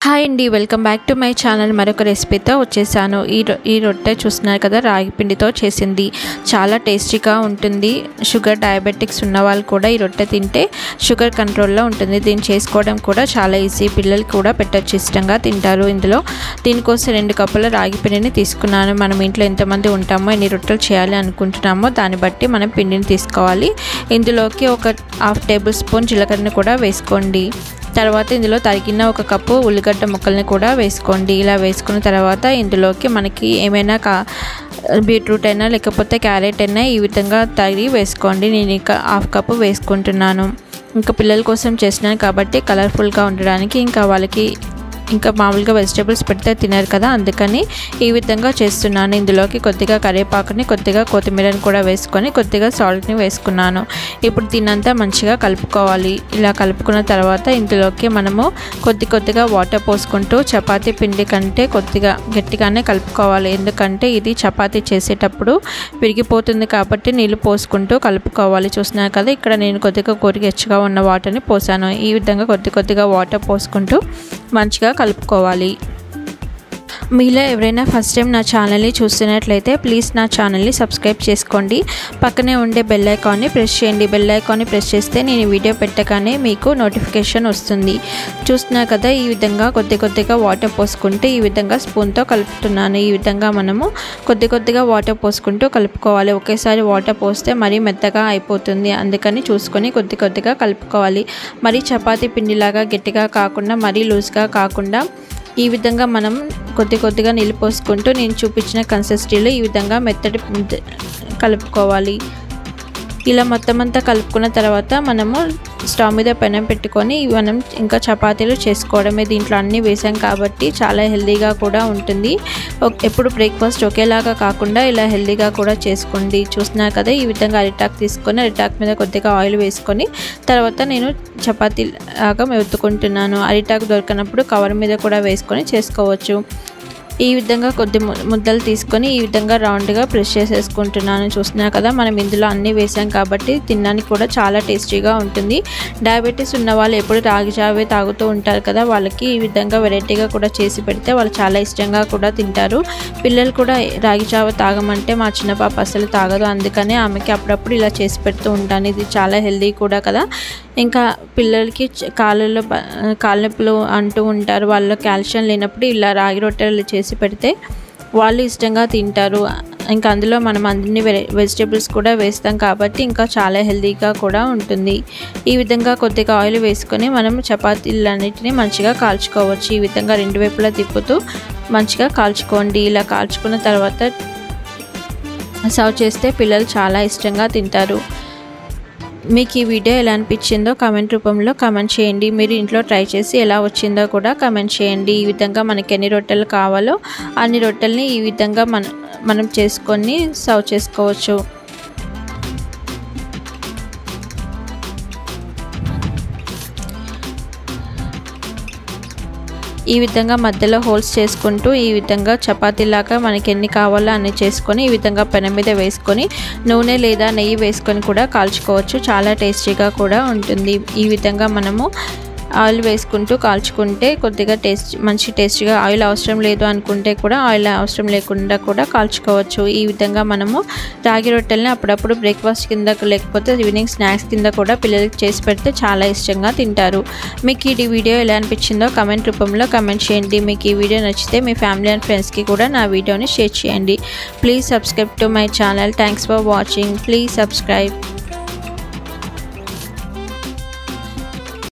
Hi అండి, welcome back to my channel. మరొక రెసిపీతో వచ్చేసాను. ఈ రొట్టె చూస్తున్నారు కదా, రాగి పిండితో చేసింది. చాలా టేస్టీగా ఉంటుంది. షుగర్ డయాబెటిక్స్ ఉన్న వాళ్ళు కూడా ఈ రొట్టె తింటే షుగర్ కంట్రోల్లో ఉంటుంది. దీన్ని చేసుకోవడం కూడా చాలా ఈజీ. పిల్లలు కూడా పెట్టచ్చు, ఇష్టంగా తింటారు. దీనికోసం 2 కప్పుల రాగి పిండిని తీసుకున్నాను. మనం ఇంట్లో ఎంతమంది ఉంటామో, ఎన్ని రొట్టెలు చేయాలి అనుకుంటున్నామో దాన్ని బట్టి మనం పిండిని తీసుకోవాలి. ఇందులోకి ఒక 1/2 టేబుల్ స్పూన్ జీలకర్రని కూడా వేసుకోండి. తర్వాత ఇందులో తరిగిన 1 కప్పు ఉల్లిగడ్డ ముక్కల్ని కూడా వేసుకోండి. ఇలా వేసుకున్న తర్వాత ఇందులోకి మనకి ఏమైనా బీట్రూట్ అయినా లేకపోతే క్యారెట్ అయినా ఈ విధంగా తరిగి వేసుకోండి. నేను ఇంకా 1/2 కప్పు వేసుకుంటున్నాను. ఇంకా పిల్లల కోసం చేసినాను కాబట్టి కలర్ఫుల్గా ఉండడానికి, ఇంకా వాళ్ళకి ఇంకా మామూలుగా వెజిటేబుల్స్ పెడితే తినరు కదా, అందుకని ఈ విధంగా చేస్తున్నాను. ఇందులోకి కొద్దిగా కరివేపాకుని, కొద్దిగా కొత్తిమీరని కూడా వేసుకొని కొద్దిగా సాల్ట్ని వేసుకున్నాను. ఇప్పుడు దీనంతా మంచిగా కలుపుకోవాలి. ఇలా కలుపుకున్న తర్వాత ఇందులోకి మనము కొద్దిగా వాటర్ పోసుకుంటూ చపాతీ పిండి కంటే కొద్దిగా గట్టిగానే కలుపుకోవాలి. ఎందుకంటే ఇది చపాతీ చేసేటప్పుడు విరిగిపోతుంది కాబట్టి నీళ్ళు పోసుకుంటూ కలుపుకోవాలి. చూస్తున్నారు కదా, ఇక్కడ నేను కొద్దిగా గోరువెచ్చగా ఉన్న వాటర్ని పోసాను. ఈ విధంగా కొద్దిగా వాటర్ పోసుకుంటూ మంచిగా కలుపుకోవాలి. మీలో ఎవరైనా ఫస్ట్ టైం నా ఛానల్ని చూస్తున్నట్లయితే ప్లీజ్ నా ఛానల్ని సబ్స్క్రైబ్ చేసుకోండి. పక్కనే ఉండే బెల్ ఐకాన్ని ప్రెస్ చేయండి. బెల్ ఐకాన్ని ప్రెస్ చేస్తే నేను వీడియో పెట్టగానే మీకు నోటిఫికేషన్ వస్తుంది. చూస్తున్నా కదా, ఈ విధంగా కొద్దిగా వాటర్ పోసుకుంటూ ఈ విధంగా స్పూన్తో కలుపుతున్నాను. ఈ విధంగా మనము కొద్దిగా వాటర్ పోసుకుంటూ కలుపుకోవాలి. ఒకేసారి వాటర్ పోస్తే మరీ మెత్తగా అయిపోతుంది. అందుకని చూసుకొని కొద్దిగా కలుపుకోవాలి. మరీ చపాతీ పిండిలాగా గట్టిగా కాకుండా మరీ లూజ్గా కాకుండా ఈ విధంగా మనం కొద్దిగా నీళ్ళు పోసుకుంటూ నేను చూపించిన కన్సిస్టెన్సీలో ఈ విధంగా మెత్తటి కలుపుకోవాలి. ఇలా మొత్తం అంతా కలుపుకున్న తర్వాత మనము స్టవ్ మీద పెనం పెట్టుకొని మనం ఇంకా చపాతీలు చేసుకోవడమే. దీంట్లో అన్నీ వేసాం కాబట్టి చాలా హెల్తీగా కూడా ఉంటుంది. ఎప్పుడు బ్రేక్ఫాస్ట్ ఒకేలాగా కాకుండా ఇలా హెల్తీగా కూడా చేసుకోండి. చూస్తున్నారు కదా, ఈ విధంగా అరిటాక్ తీసుకొని అరిటాక్ మీద కొద్దిగా ఆయిల్ వేసుకొని తర్వాత నేను చపాతీ లాగా మెత్తుకుంటున్నాను. అరిటాక్ దొరికినప్పుడు కవర్ మీద కూడా వేసుకొని చేసుకోవచ్చు. ఈ విధంగా కొద్ది ముద్దలు తీసుకొని ఈ విధంగా రౌండ్గా ప్రెస్ చేసేసుకుంటున్నాను. చూస్తున్నారు కదా, మనం ఇందులో అన్నీ వేసాం కాబట్టి తినడానికి కూడా చాలా టేస్టీగా ఉంటుంది. డయాబెటీస్ ఉన్న వాళ్ళు ఎప్పుడు రాగి జావే తాగుతూ ఉంటారు కదా, వాళ్ళకి ఈ విధంగా వెరైటీగా కూడా చేసి పెడితే వాళ్ళు చాలా ఇష్టంగా కూడా తింటారు. పిల్లలు కూడా రాగి జావ తాగమంటే మా చిన్న పాప అసలు తాగదు. అందుకనే ఆమెకి అప్పుడప్పుడు ఇలా చేసి పెడుతూ ఉంటాను. ఇది చాలా హెల్తీ కూడా కదా. ఇంకా పిల్లలకి కాళ్ళ నొప్పులు అంటూ ఉంటారు. వాళ్ళు కాల్షియం లేనప్పుడు ఇలా రాగి రొట్టెలు చేసి పెడితే వాళ్ళు ఇష్టంగా తింటారు. ఇంకా అందులో మనం అన్ని వెజిటేబుల్స్ కూడా వేస్తాం కాబట్టి ఇంకా చాలా హెల్తీగా కూడా ఉంటుంది. ఈ విధంగా కొద్దిగా ఆయిల్ వేసుకొని మనం చపాతీలన్నిటిని మంచిగా కాల్చుకోవచ్చు. ఈ విధంగా 2 వైపులా తిప్పుతూ మంచిగా కాల్చుకోండి. ఇలా కాల్చుకున్న తర్వాత సర్వ్ చేస్తే పిల్లలు చాలా ఇష్టంగా తింటారు. మీకు ఈ వీడియో ఎలా అనిపించిందో కామెంట్ రూపంలో కామెంట్ చేయండి. మీరు ఇంట్లో ట్రై చేసి ఎలా వచ్చిందో కూడా కామెంట్ చేయండి. ఈ విధంగా మనకి ఎన్ని రొట్టెలు కావాలో అన్ని రొట్టెల్ని ఈ విధంగా మనం చేసుకొని సర్వ్ చేసుకోవచ్చు. ఈ విధంగా మధ్యలో హోల్స్ చేసుకుంటూ ఈ విధంగా చపాతీలాగా మనకి ఎన్ని కావాలో అన్ని చేసుకొని ఈ విధంగా పెనం మీద వేసుకొని నూనె లేదా నెయ్యి వేసుకొని కూడా కాల్చుకోవచ్చు. చాలా టేస్టీగా కూడా ఉంటుంది. ఈ విధంగా మనము ఆయిల్ వేసుకుంటూ కాల్చుకుంటే కొద్దిగా మంచి టేస్టీగా, ఆయిల్ అవసరం లేదు అనుకుంటే కూడా ఆయిల్ అవసరం లేకుండా కూడా కాల్చుకోవచ్చు. ఈ విధంగా మనము రాగి రొట్టెల్ని అప్పుడప్పుడు బ్రేక్ఫాస్ట్ కింద లేకపోతే ఈవినింగ్ స్నాక్స్ కింద కూడా పిల్లలకి చేసి పెడితే చాలా ఇష్టంగా తింటారు. మీకు ఈ వీడియో ఎలా అనిపించిందో కామెంట్ రూపంలో కామెంట్ చేయండి. మీకు ఈ వీడియో నచ్చితే మీ ఫ్యామిలీ అండ్ ఫ్రెండ్స్కి కూడా నా వీడియోని షేర్ చేయండి. Please subscribe to my channel. Thanks for watching. Please subscribe.